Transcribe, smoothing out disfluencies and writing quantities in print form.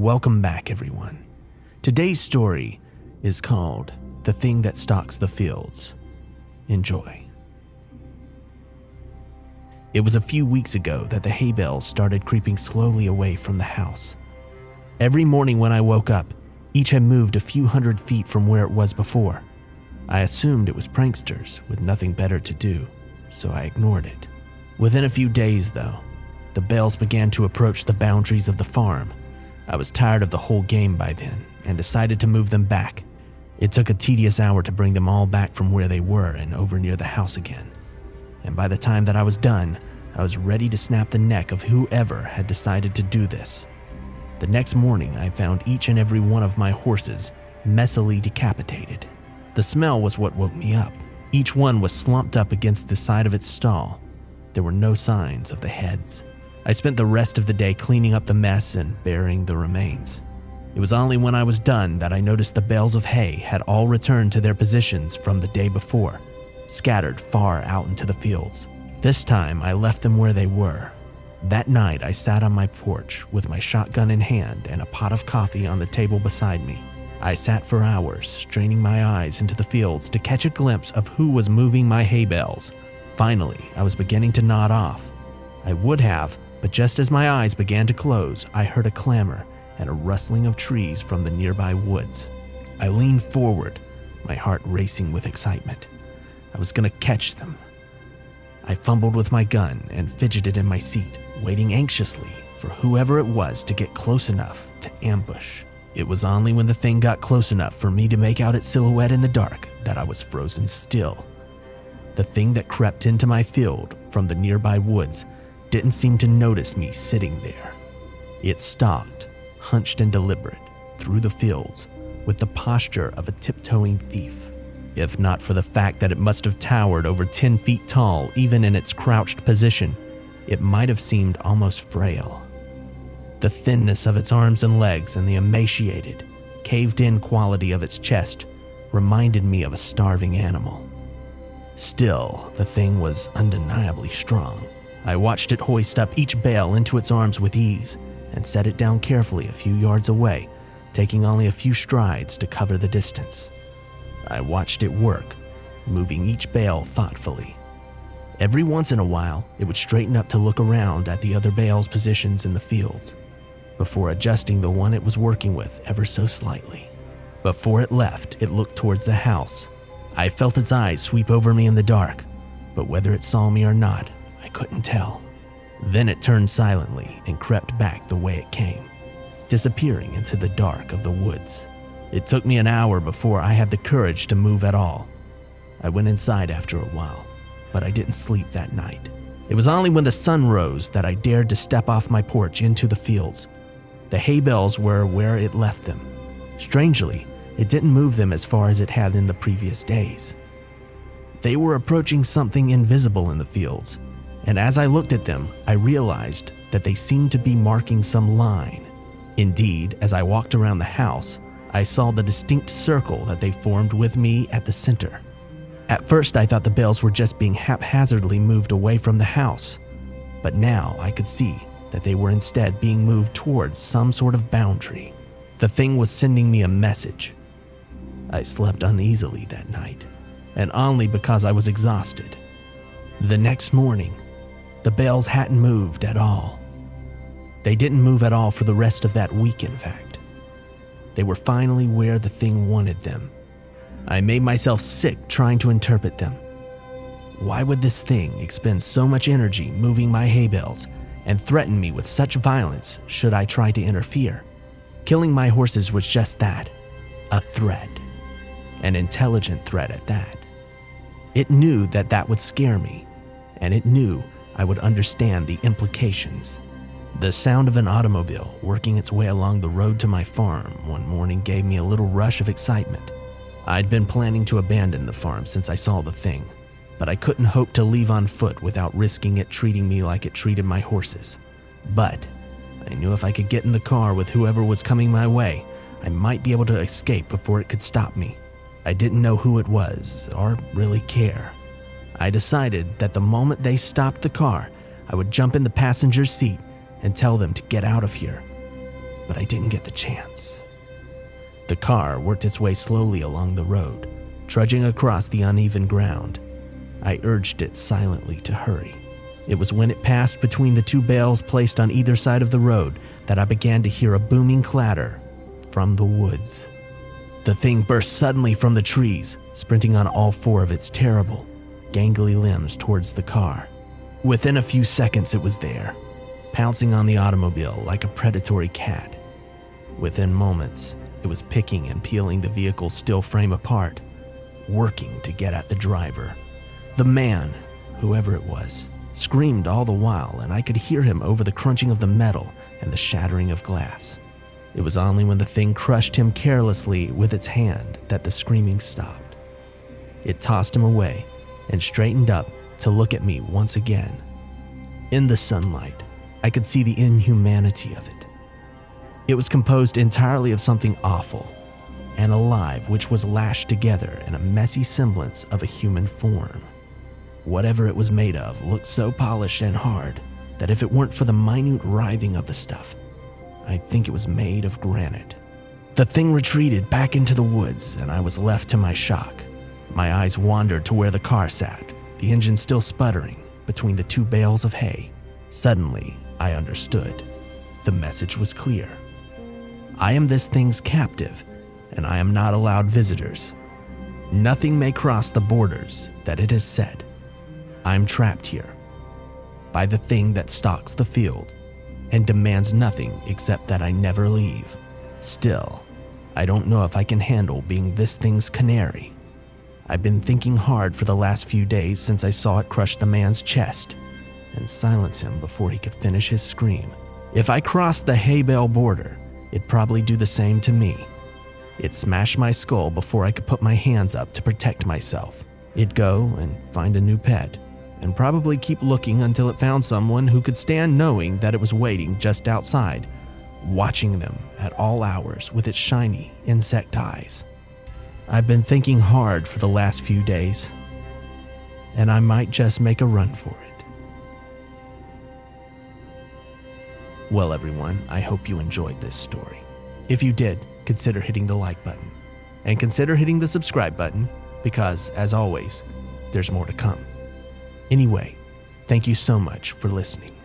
Welcome back, everyone. Today's story is called The Thing That Stalks the Fields. Enjoy. It was a few weeks ago that the hay bales started creeping slowly away from the house. Every morning when I woke up, each had moved a few hundred feet from where it was before. I assumed it was pranksters with nothing better to do, so I ignored it. Within a few days, though, the bales began to approach the boundaries of the farm. I was tired of the whole game by then and decided to move them back. It took a tedious hour to bring them all back from where they were and over near the house again. And by the time that I was done, I was ready to snap the neck of whoever had decided to do this. The next morning, I found each and every one of my horses messily decapitated. The smell was what woke me up. Each one was slumped up against the side of its stall. There were no signs of the heads. I spent the rest of the day cleaning up the mess and burying the remains. It was only when I was done that I noticed the bales of hay had all returned to their positions from the day before, scattered far out into the fields. This time, I left them where they were. That night, I sat on my porch with my shotgun in hand and a pot of coffee on the table beside me. I sat for hours, straining my eyes into the fields to catch a glimpse of who was moving my hay bales. Finally, I was beginning to nod off. I would have, but just as my eyes began to close, I heard a clamor and a rustling of trees from the nearby woods. I leaned forward, my heart racing with excitement. I was going to catch them. I fumbled with my gun and fidgeted in my seat, waiting anxiously for whoever it was to get close enough to ambush. It was only when the thing got close enough for me to make out its silhouette in the dark that I was frozen still. The thing that crept into my field from the nearby woods didn't seem to notice me sitting there. It stalked, hunched and deliberate, through the fields with the posture of a tiptoeing thief. If not for the fact that it must have towered over 10 feet tall even in its crouched position, it might have seemed almost frail. The thinness of its arms and legs and the emaciated, caved-in quality of its chest reminded me of a starving animal. Still, the thing was undeniably strong. I watched it hoist up each bale into its arms with ease and set it down carefully a few yards away, taking only a few strides to cover the distance. I watched it work, moving each bale thoughtfully. Every once in a while, it would straighten up to look around at the other bales' positions in the fields, before adjusting the one it was working with ever so slightly. Before it left, it looked towards the house. I felt its eyes sweep over me in the dark, but whether it saw me or not, I couldn't tell. Then it turned silently and crept back the way it came, disappearing into the dark of the woods. It took me an hour before I had the courage to move at all. I went inside after a while, but I didn't sleep that night. It was only when the sun rose that I dared to step off my porch into the fields. The hay bales were where it left them. Strangely, it didn't move them as far as it had in the previous days. They were approaching something invisible in the fields, and as I looked at them, I realized that they seemed to be marking some line. Indeed, as I walked around the house, I saw the distinct circle that they formed with me at the center. At first, I thought the bales were just being haphazardly moved away from the house, but now I could see that they were instead being moved towards some sort of boundary. The thing was sending me a message. I slept uneasily that night, and only because I was exhausted. The next morning, the bales hadn't moved at all. They didn't move at all for the rest of that week, in fact. They were finally where the thing wanted them. I made myself sick trying to interpret them. Why would this thing expend so much energy moving my hay bales and threaten me with such violence should I try to interfere? Killing my horses was just that, a threat. An intelligent threat at that. It knew that that would scare me, and it knew I would understand the implications. The sound of an automobile working its way along the road to my farm one morning gave me a little rush of excitement. I'd been planning to abandon the farm since I saw the thing, but I couldn't hope to leave on foot without risking it treating me like it treated my horses. But I knew if I could get in the car with whoever was coming my way, I might be able to escape before it could stop me. I didn't know who it was, or really care. I decided that the moment they stopped the car, I would jump in the passenger seat and tell them to get out of here. but I didn't get the chance. The car worked its way slowly along the road, trudging across the uneven ground. I urged it silently to hurry. It was when it passed between the two bales placed on either side of the road that I began to hear a booming clatter from the woods. The thing burst suddenly from the trees, sprinting on all four of its terrible, gangly limbs towards the car. Within a few seconds it was there, pouncing on the automobile like a predatory cat. Within moments, it was picking and peeling the vehicle's steel frame apart, working to get at the driver. The man, whoever it was, screamed all the while, and I could hear him over the crunching of the metal and the shattering of glass. It was only when the thing crushed him carelessly with its hand that the screaming stopped. It tossed him away and straightened up to look at me once again. In the sunlight, I could see the inhumanity of it. It was composed entirely of something awful and alive, which was lashed together in a messy semblance of a human form. Whatever it was made of looked so polished and hard that if it weren't for the minute writhing of the stuff, I'd think it was made of granite. The thing retreated back into the woods, and I was left to my shock. My eyes wandered to where the car sat, the engine still sputtering between the two bales of hay. Suddenly, I understood. The message was clear. I am this thing's captive, and I am not allowed visitors. Nothing may cross the borders that it has set. I'm trapped here by the thing that stalks the field and demands nothing except that I never leave. Still, I don't know if I can handle being this thing's canary. I've been thinking hard for the last few days since I saw it crush the man's chest and silence him before he could finish his scream. If I crossed the hay bale border, it'd probably do the same to me. It'd smash my skull before I could put my hands up to protect myself. It'd go and find a new pet, and probably keep looking until it found someone who could stand knowing that it was waiting just outside, watching them at all hours with its shiny insect eyes. I've been thinking hard for the last few days, and I might just make a run for it. Well, everyone, I hope you enjoyed this story. If you did, consider hitting the like button, and consider hitting the subscribe button, because, as always, there's more to come. Anyway, thank you so much for listening.